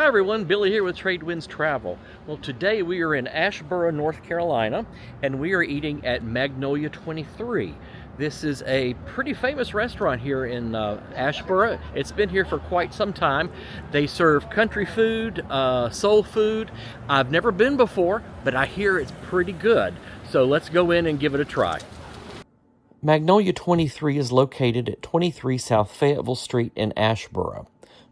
Hi everyone, Billy here with Trade Winds Travel. Well, today we are in Asheboro, North Carolina, and we are eating at Magnolia 23. This is a pretty famous restaurant here in Asheboro. It's been here for quite some time. They serve country food, soul food. I've never been before, but I hear it's pretty good. So let's go in and give it a try. Magnolia 23 is located at 23 South Fayetteville Street in Asheboro.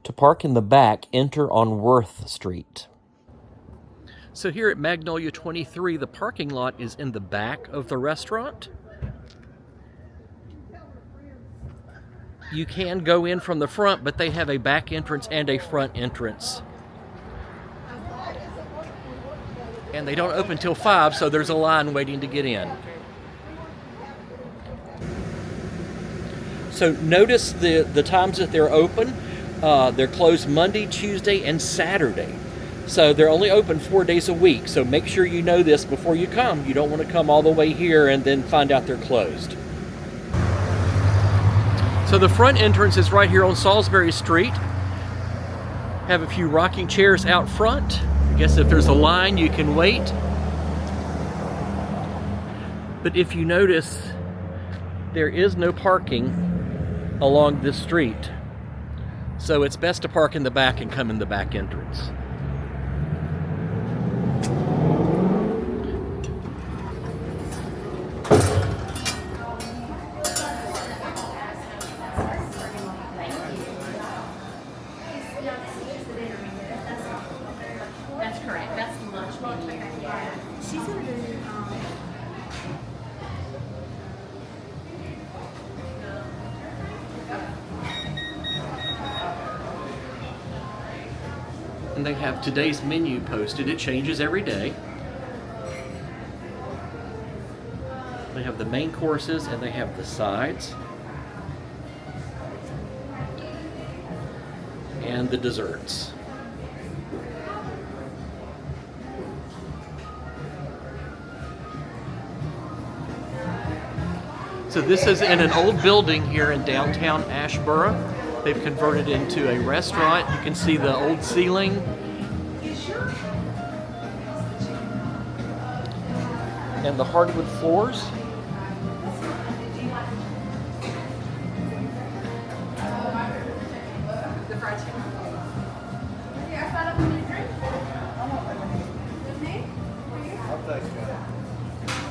To park in the back, enter on Worth Street. So here at Magnolia 23, the parking lot is in the back of the restaurant. You can go in from the front, but they have a back entrance and a front entrance. And they don't open till 5, so there's a line waiting to get in. So notice the times that they're open. They're closed Monday, Tuesday, and Saturday. So they're only open 4 days a week. So make sure you know this before you come. You don't want to come all the way here and then find out they're closed. So the front entrance is right here on Salisbury Street. Have a few rocking chairs out front. I guess if there's a line, you can wait. But if you notice, there is no parking along this street. So it's best to park in the back and come in the back entrance. That's correct. That's the lunch menu. Yeah. She's gonna do And they have today's menu posted. It changes every day. They have the main courses and they have the sides and the desserts. So this is in an old building here in downtown Asheboro. They've converted into a restaurant. You can see the old ceiling. And the hardwood floors. the fried chicken. I'll take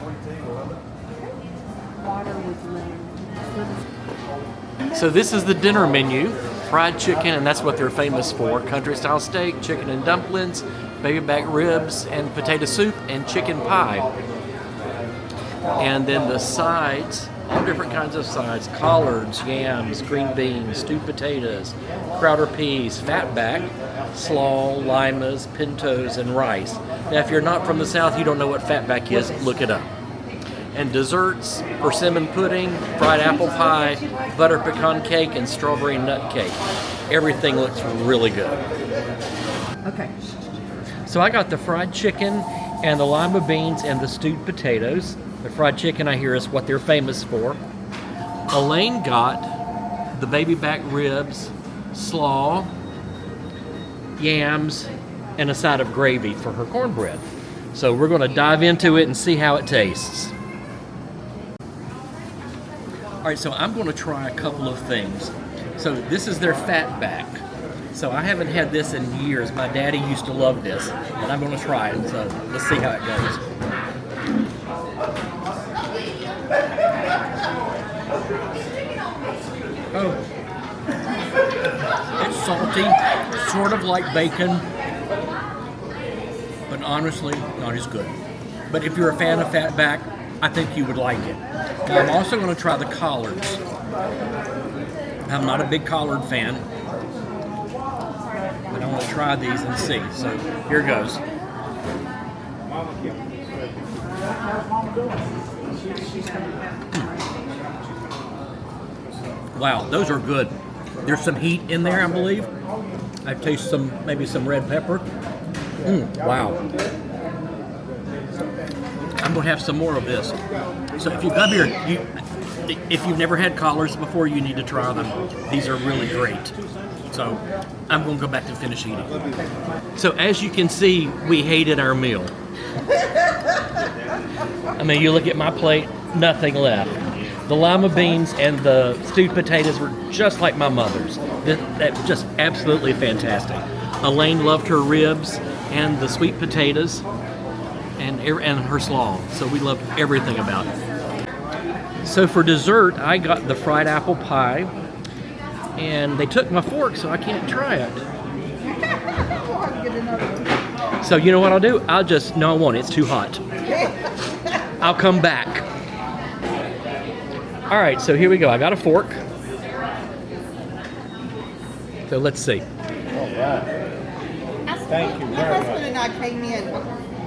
14, Water with lemon. So this is the dinner menu. Fried chicken, and that's what they're famous for. Country style steak, chicken and dumplings, baby back ribs, and potato soup, and chicken pie. And then the sides, all different kinds of sides: collards, yams, green beans, stewed potatoes, crowder peas, fatback, slaw, limas, pintos, and rice. Now if you're not from the South, you don't know what fatback is, look it up. And desserts, persimmon pudding, fried apple pie, butter pecan cake, and strawberry nut cake. Everything looks really good. Okay. So I got the fried chicken and the lima beans and the stewed potatoes. The fried chicken, I hear, is what they're famous for. Elaine got the baby back ribs, slaw, yams, and a side of gravy for her cornbread. So we're going to dive into it and see how it tastes. All right, so I'm going to try a couple of things. So this is their fatback. So I haven't had this in years. My daddy used to love this, and I'm going to try it. So let's see how it goes. Oh, it's salty, sort of like bacon, but honestly, not as good. But if you're a fan of fatback, I think you would like it. Now, I'm also going to try the collards. I'm not a big collard fan, but I want to try these and see. So here goes. Wow, those are good. There's some heat in there, I believe. I taste maybe some red pepper. Wow. I'm going to have some more of this. So if you come here, if you've never had collards before, you need to try them. These are really great. So I'm going to go back to finish eating. So as you can see, we hated our meal. I mean, you look at my plate, nothing left. The lima beans and the stewed potatoes were just like my mother's. That just absolutely fantastic. Elaine loved her ribs and the sweet potatoes and her slaw. So we loved everything about it. So for dessert, I got the fried apple pie, and they took my fork, so I can't try it. So you know what I'll do? No, I won't. It's too hot. I'll come back. All right, so here we go. I got a fork. So let's see. All right. Thank you My very husband much. and I came in,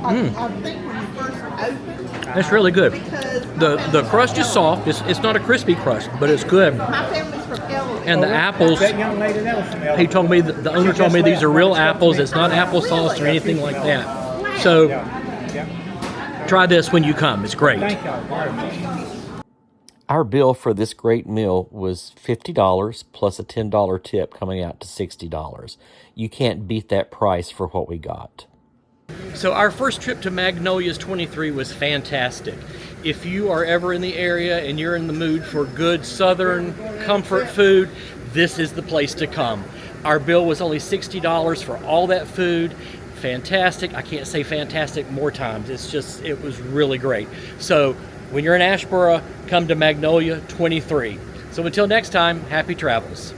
I think when you first opened. That's really good. Because The crust is soft. It's not a crispy crust, but it's good. my family's from Kelly. And the apples, That young lady, that was from he told me, the owner told me these are real apples. It's not applesauce or anything like that. So Yeah. try this when you come. It's great. Thank y'all very much. Our bill for this great meal was $50 plus a $10 tip, coming out to $60. You can't beat that price for what we got. So our first trip to Magnolia's 23 was fantastic. If you are ever in the area and you're in the mood for good Southern comfort food, this is the place to come. Our bill was only $60 for all that food. Fantastic. I can't say fantastic more times. It was really great. So when you're in Asheboro, come to Magnolia 23. So until next time, happy travels.